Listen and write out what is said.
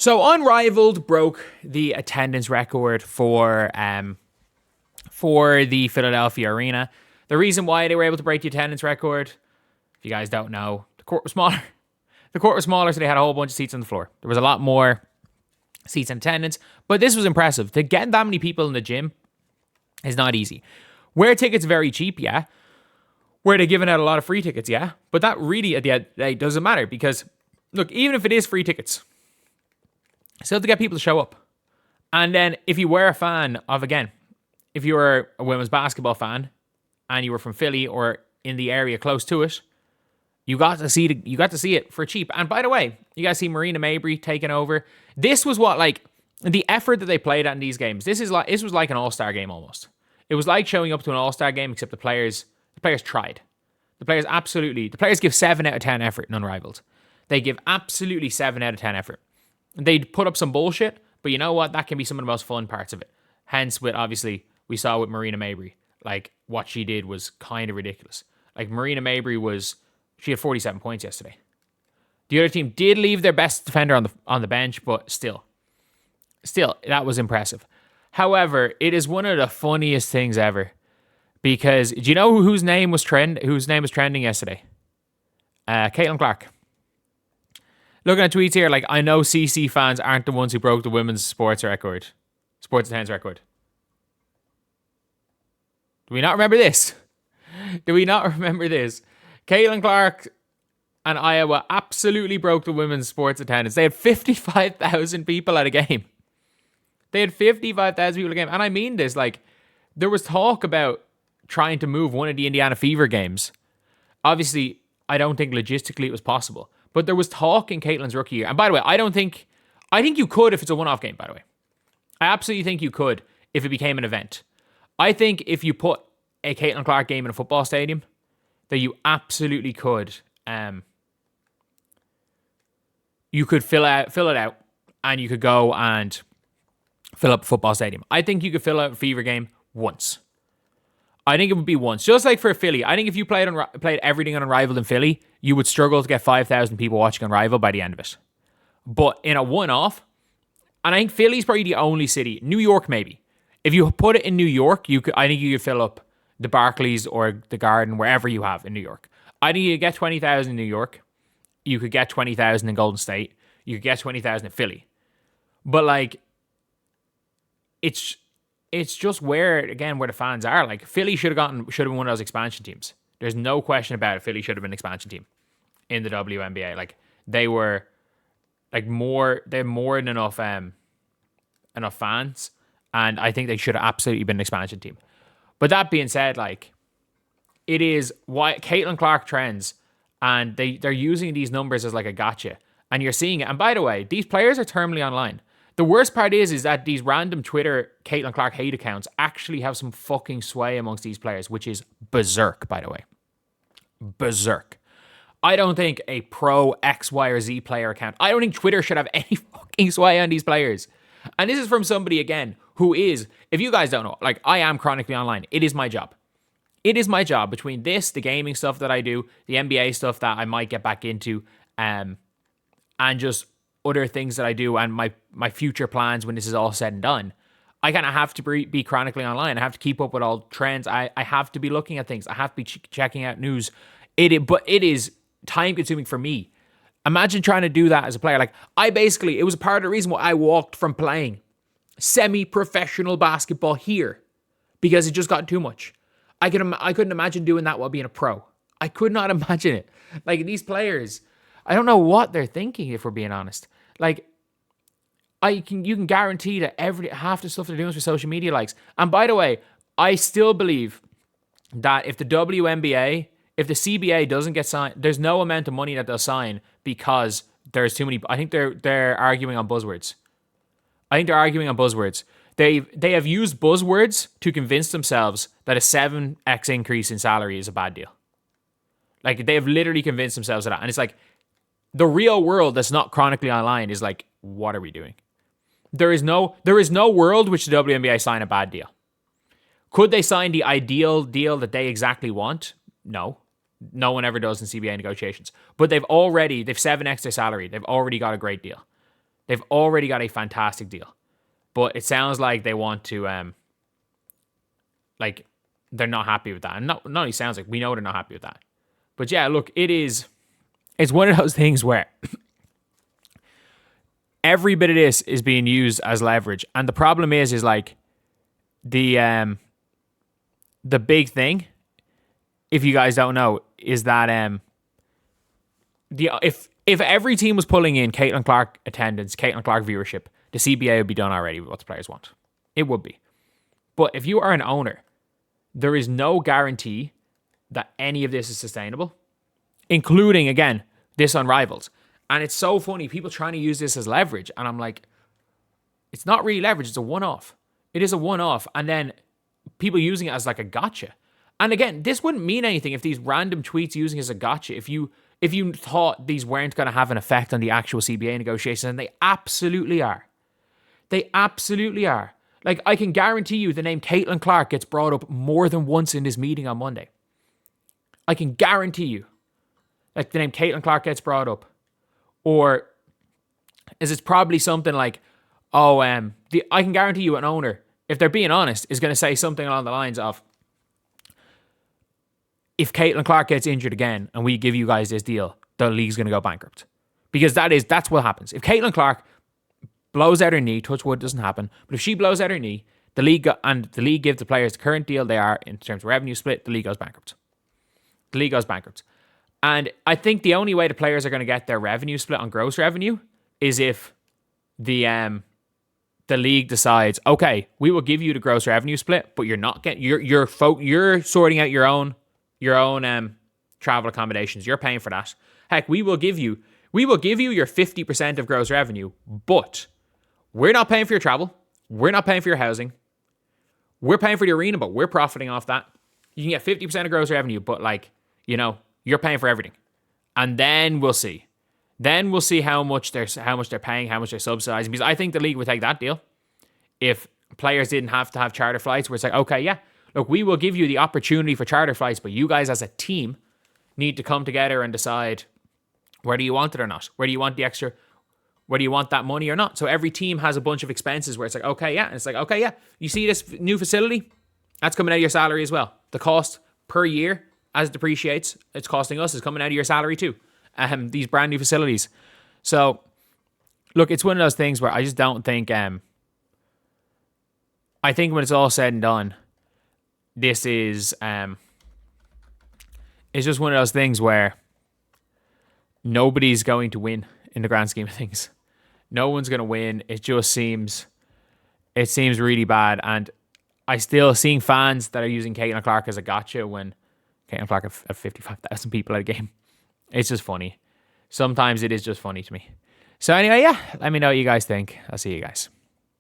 So Unrivaled broke the attendance record for the Philadelphia arena. The reason why they were able to break the attendance record, if you guys don't know, the court was smaller. The court was smaller, so they had a whole bunch of seats on the floor. There was a lot more seats in attendance, but this was impressive. To get that many people in the gym is not easy. Where tickets very cheap, yeah. Where they're giving out a lot of free tickets, yeah. But that really, at the end of the day, doesn't matter because, look, even if it is free tickets, still have to get people to show up. And then if you were a fan of, again, if you were a women's basketball fan and you were from Philly or in the area close to it, you got to see it for cheap. And by the way, you guys see Breanna Mabry taking over. This was what, like, the effort that they played at in these games. This was like an all-star game almost. It was like showing up to an all-star game, except the players tried. The players give 7 out of 10 effort in Unrivaled. They give absolutely 7 out of 10 effort. They put up some bullshit, but you know what? That can be some of the most fun parts of it. Hence, obviously, we saw with Breanna Mabry, like, what she did was kind of ridiculous. Like, Breanna Mabry she had 47 points yesterday. The other team did leave their best defender on the bench, but still, that was impressive. However, it is one of the funniest things ever because do you know whose name was trending yesterday? Caitlin Clark. Looking at tweets here, like, I know CC fans aren't the ones who broke the women's sports attendance record. Do we not remember this? Caitlin Clark and Iowa absolutely broke the women's sports attendance. They had 55,000 people at a game. And I mean this, like, there was talk about trying to move one of the Indiana Fever games. Obviously, I don't think logistically it was possible. But there was talk in Caitlin's rookie year. And by the way, I think you could if it's a one-off game, by the way. I absolutely think you could if it became an event. I think if you put a Caitlin Clark game in a football stadium, that you absolutely could. You could fill it out, and you could go and fill up a football stadium. I think you could fill out a Fever game once. I think it would be once. Just like for Philly. I think if you played everything on Unrivaled in Philly, you would struggle to get 5,000 people watching Unrivaled by the end of it. But in a one-off, and I think Philly's probably the only city. New York, maybe. If you put it in New York, I think you could fill up the Barclays or the Garden, wherever you have in New York. I think you could get 20,000 in New York. You could get 20,000 in Golden State. You could get 20,000 in Philly. But, like, it's just where the fans are. Like, Philly should have been one of those expansion teams. There's no question about it. Philly should have been an expansion team in the WNBA. Like, they were they're more than enough fans, and I think they should have absolutely been an expansion team. But that being said, like, it is why Caitlin Clark trends, and they're using these numbers as like a gotcha, and you're seeing it. And by the way, these players are terminally online. The worst part is that these random Twitter Caitlin Clark hate accounts actually have some fucking sway amongst these players, which is berserk, by the way. Berserk. I don't think a pro X, Y, or Z player account, I don't think Twitter should have any fucking sway on these players. And this is from somebody, again, who is, if you guys don't know, like, I am chronically online. It is my job. It is my job between this, the gaming stuff that I do, the NBA stuff that I might get back into, and just other things that I do and my future plans when this is all said and done. I kind of have to be chronically online. I have to keep up with all trends. I have to be looking at things. I have to be checking out news. But it is time consuming for me. Imagine trying to do that as a player. Like, it was a part of the reason why I walked from playing semi-professional basketball here, because it just got too much. I couldn't imagine doing that while being a pro. I could not imagine it. Like, these players, I don't know what they're thinking, if we're being honest. Like, you can guarantee that half the stuff they're doing is for social media likes. And by the way, I still believe that if the WNBA, if the CBA doesn't get signed, there's no amount of money that they'll sign because there's too many. I think they're arguing on buzzwords. They have used buzzwords to convince themselves that a 7x increase in salary is a bad deal. Like, they have literally convinced themselves of that. And it's like, the real world that's not chronically online is like, what are we doing? There is no world which the WNBA sign a bad deal. Could they sign the ideal deal that they exactly want? No. No one ever does in CBA negotiations. But they've 7x their salary. They've already got a great deal. They've already got a fantastic deal. But it sounds like they want to, like, they're not happy with that. And not only sounds like, we know they're not happy with that. But yeah, look, it's one of those things where every bit of this is being used as leverage. And the problem is like, the big thing, if you guys don't know, is that if every team was pulling in Caitlin Clark attendance, Caitlin Clark viewership, the CBA would be done already with what the players want. It would be. But if you are an owner, there is no guarantee that any of this is sustainable, including, again, this Unrivaled. And it's so funny, people trying to use this as leverage. And I'm like, it's not really leverage, it's a one-off. It is a one-off. And then people using it as like a gotcha. And again, this wouldn't mean anything if these random tweets using it as a gotcha, if you thought these weren't going to have an effect on the actual CBA negotiations, and they absolutely are. They absolutely are. Like, I can guarantee you the name Caitlin Clark gets brought up more than once in this meeting on Monday. I can guarantee you. Like, the name Caitlin Clark gets brought up. Or is it's probably something like, I can guarantee you an owner, if they're being honest, is going to say something along the lines of, if Caitlin Clark gets injured again and we give you guys this deal, the league's going to go bankrupt. Because that's what happens. If Caitlin Clark blows out her knee, touch wood, doesn't happen, but if she blows out her knee, the league gives the players the current deal they are in terms of revenue split, the league goes bankrupt. The league goes bankrupt. And I think the only way the players are going to get their revenue split on gross revenue is if the league decides, okay, we will give you the gross revenue split, but you're not getting you're sorting out your own travel accommodations. You're paying for that. Heck, we will give you your 50% of gross revenue, but we're not paying for your travel. We're not paying for your housing. We're paying for the arena, but we're profiting off that. You can get 50% of gross revenue, but you're paying for everything. And then we'll see. Then we'll see how much they're paying, how much they're subsidizing. Because I think the league would take that deal if players didn't have to have charter flights, where it's like, okay, yeah, look, we will give you the opportunity for charter flights, but you guys as a team need to come together and decide whether you want it or not. Whether you want the extra, whether you want that money or not. So every team has a bunch of expenses where it's like, okay, yeah. And it's like, okay, yeah. You see this new facility? That's coming out of your salary as well. The cost per year, as it depreciates, it's costing us, is coming out of your salary too. These brand new facilities. So, look, it's one of those things where I just don't think, I think when it's all said and done, this is, it's just one of those things where nobody's going to win in the grand scheme of things. No one's going to win. It just seems really bad. And I still seeing fans that are using Caitlin Clark as a gotcha when Caitlin Clark have 55,000 people at a game. It's just funny. Sometimes it is just funny to me. So anyway, yeah, let me know what you guys think. I'll see you guys.